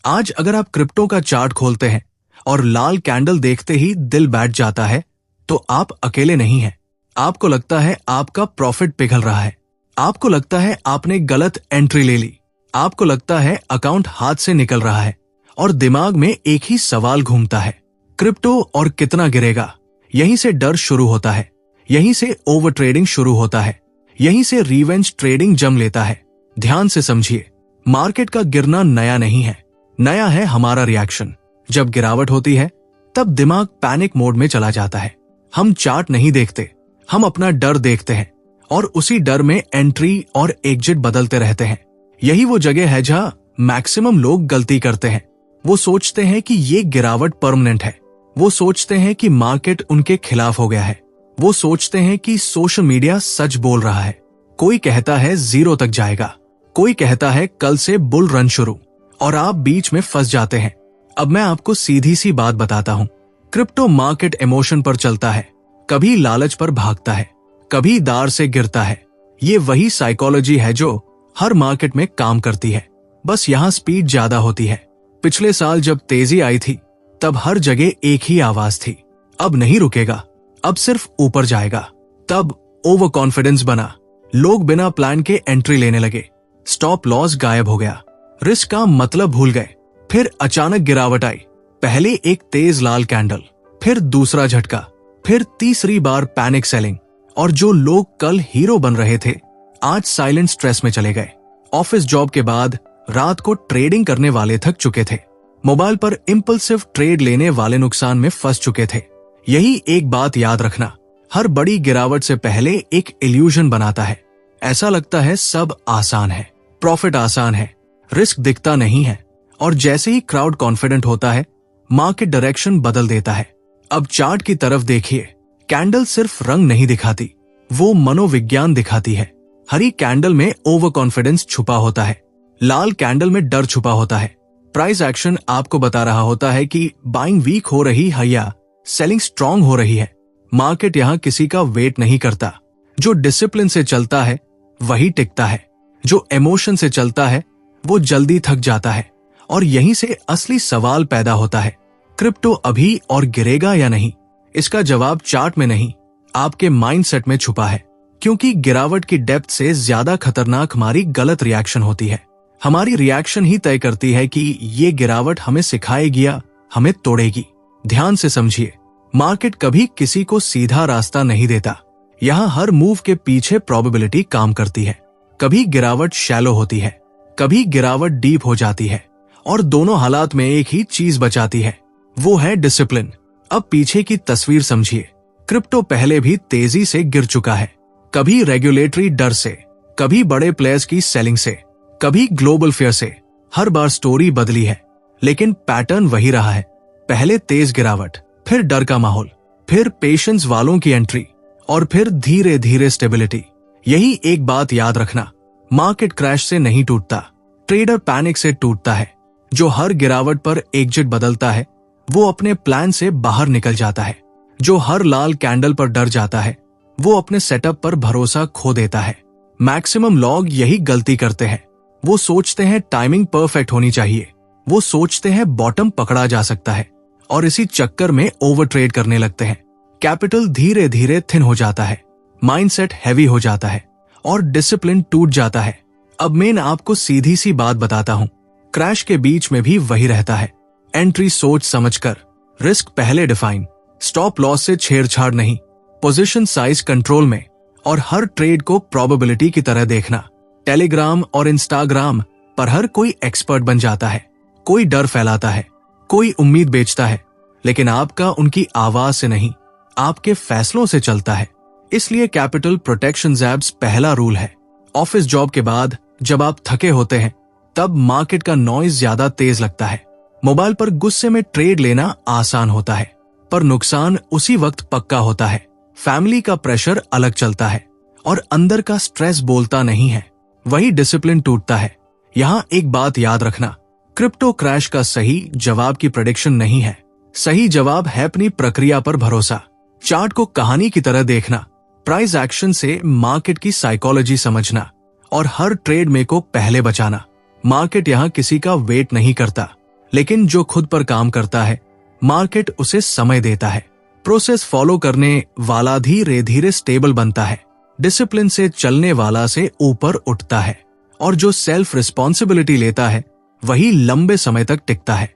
आज अगर आप क्रिप्टो का चार्ट खोलते हैं और लाल कैंडल देखते ही दिल बैठ जाता है, तो आप अकेले नहीं हैं। आपको लगता है आपका प्रॉफिट पिघल रहा है, आपको लगता है आपने गलत एंट्री ले ली, आपको लगता है अकाउंट हाथ से निकल रहा है और दिमाग में एक ही सवाल घूमता है, क्रिप्टो और कितना गिरेगा। यहीं से डर शुरू होता है, यहीं से ओवर ट्रेडिंग शुरू होता है, यहीं से रिवेंज ट्रेडिंग जम लेता है। ध्यान से समझिए, मार्केट का गिरना नया नहीं है, नया है हमारा रिएक्शन। जब गिरावट होती है तब दिमाग पैनिक मोड में चला जाता है। हम चार्ट नहीं देखते, हम अपना डर देखते हैं और उसी डर में एंट्री और एग्जिट बदलते रहते हैं। यही वो जगह है जहां मैक्सिमम लोग गलती करते हैं। वो सोचते हैं कि ये गिरावट परमानेंट है, वो सोचते हैं कि मार्केट उनके खिलाफ हो गया है, वो सोचते हैं कि सोशल मीडिया सच बोल रहा है। कोई कहता है 0 तक जाएगा, कोई कहता है कल से बुल रन शुरू, और आप बीच में फंस जाते हैं। अब मैं आपको सीधी सी बात बताता हूं, क्रिप्टो मार्केट इमोशन पर चलता है, कभी लालच पर भागता है, कभी दार से गिरता है। ये वही साइकोलॉजी है जो हर मार्केट में काम करती है, बस यहाँ स्पीड ज्यादा होती है। पिछले साल जब तेजी आई थी तब हर जगह एक ही आवाज थी, अब नहीं रुकेगा, अब सिर्फ ऊपर जाएगा। तब ओवर कॉन्फिडेंस बना, लोग बिना प्लान के एंट्री लेने लगे, स्टॉप लॉस गायब हो गया, रिस्क का मतलब भूल गए। फिर अचानक गिरावट आई, पहले एक तेज लाल कैंडल, फिर दूसरा झटका, फिर तीसरी बार पैनिक सेलिंग, और जो लोग कल हीरो बन रहे थे आज साइलेंट स्ट्रेस में चले गए। ऑफिस जॉब के बाद रात को ट्रेडिंग करने वाले थक चुके थे, मोबाइल पर इंपल्सिव ट्रेड लेने वाले नुकसान में फंस चुके थे। यही एक बात याद रखना, हर बड़ी गिरावट से पहले एक इल्यूजन बनाता है। ऐसा लगता है सब आसान है, प्रॉफिट आसान है, रिस्क दिखता नहीं है, और जैसे ही क्राउड कॉन्फिडेंट होता है मार्केट डायरेक्शन बदल देता है। अब चार्ट की तरफ देखिए, कैंडल सिर्फ रंग नहीं दिखाती, वो मनोविज्ञान दिखाती है। हरी कैंडल में ओवर कॉन्फिडेंस छुपा होता है, लाल कैंडल में डर छुपा होता है। प्राइस एक्शन आपको बता रहा होता है कि बाइंग वीक हो रही है या सेलिंग स्ट्रांग हो रही है। मार्केट यहाँ किसी का वेट नहीं करता, जो डिसिप्लिन से चलता है वही टिकता है, जो इमोशन से चलता है वो जल्दी थक जाता है। और यहीं से असली सवाल पैदा होता है, क्रिप्टो अभी और गिरेगा या नहीं? इसका जवाब चार्ट में नहीं, आपके माइंडसेट में छुपा है। क्योंकि गिरावट की डेप्थ से ज्यादा खतरनाक हमारी गलत रिएक्शन होती है। हमारी रिएक्शन ही तय करती है कि ये गिरावट हमें सिखाएगी या हमें तोड़ेगी। ध्यान से समझिए, मार्केट कभी किसी को सीधा रास्ता नहीं देता। यहाँ हर मूव के पीछे प्रोबेबिलिटी काम करती है। कभी गिरावट शैलो होती है, कभी गिरावट डीप हो जाती है, और दोनों हालात में एक ही चीज बचाती है, वो है डिसिप्लिन। अब पीछे की तस्वीर समझिए, क्रिप्टो पहले भी तेजी से गिर चुका है, कभी रेगुलेटरी डर से, कभी बड़े प्लेयर्स की सेलिंग से, कभी ग्लोबल फियर से। हर बार स्टोरी बदली है, लेकिन पैटर्न वही रहा है। पहले तेज गिरावट, फिर डर का माहौल, फिर पेशेंस वालों की एंट्री, और फिर धीरे धीरे स्टेबिलिटी। यही एक बात याद रखना, मार्केट क्रैश से नहीं टूटता, ट्रेडर पैनिक से टूटता है। जो हर गिरावट पर एग्जिट बदलता है वो अपने प्लान से बाहर निकल जाता है। जो हर लाल कैंडल पर डर जाता है वो अपने सेटअप पर भरोसा खो देता है। मैक्सिमम लोग यही गलती करते हैं। वो सोचते हैं टाइमिंग परफेक्ट होनी चाहिए, वो सोचते हैं बॉटम पकड़ा जा सकता है, और इसी चक्कर में ओवर ट्रेड करने लगते हैं। कैपिटल धीरे धीरे थिन हो जाता है, माइंडसेट हैवी हो जाता है, और डिसिप्लिन टूट जाता है। अब मैं आपको सीधी सी बात बताता हूं, क्रैश के बीच में भी वही रहता है। एंट्री सोच समझकर, रिस्क पहले डिफाइन, स्टॉप लॉस से छेड़छाड़ नहीं, पोजीशन साइज कंट्रोल में, और हर ट्रेड को प्रोबेबिलिटी की तरह देखना। टेलीग्राम और इंस्टाग्राम पर हर कोई एक्सपर्ट बन जाता है, कोई डर फैलाता है, कोई उम्मीद बेचता है, लेकिन आपका उनकी आवाज से नहीं, आपके फैसलों से चलता है। इसलिए कैपिटल प्रोटेक्शन एप्स पहला रूल है। ऑफिस जॉब के बाद जब आप थके होते हैं तब मार्केट का नॉइज ज्यादा तेज लगता है। मोबाइल पर गुस्से में ट्रेड लेना आसान होता है, पर नुकसान उसी वक्त पक्का होता है। फैमिली का प्रेशर अलग चलता है, और अंदर का स्ट्रेस बोलता नहीं है, वही डिसिप्लिन टूटता है। यहाँ एक बात याद रखना, क्रिप्टो क्रैश का सही जवाब की प्रेडिक्शन नहीं है, सही जवाब है अपनी प्रक्रिया पर भरोसा। चार्ट को कहानी की तरह देखना, प्राइस एक्शन से मार्केट की साइकोलॉजी समझना, और हर ट्रेड में को पहले बचाना। मार्केट यहाँ किसी का वेट नहीं करता, लेकिन जो खुद पर काम करता है, मार्केट उसे समय देता है। प्रोसेस फॉलो करने वाला धीरे धीरे स्टेबल बनता है, डिसिप्लिन से चलने वाला से ऊपर उठता है, और जो सेल्फ रिस्पॉन्सिबिलिटी लेता है वही लंबे समय तक टिकता है।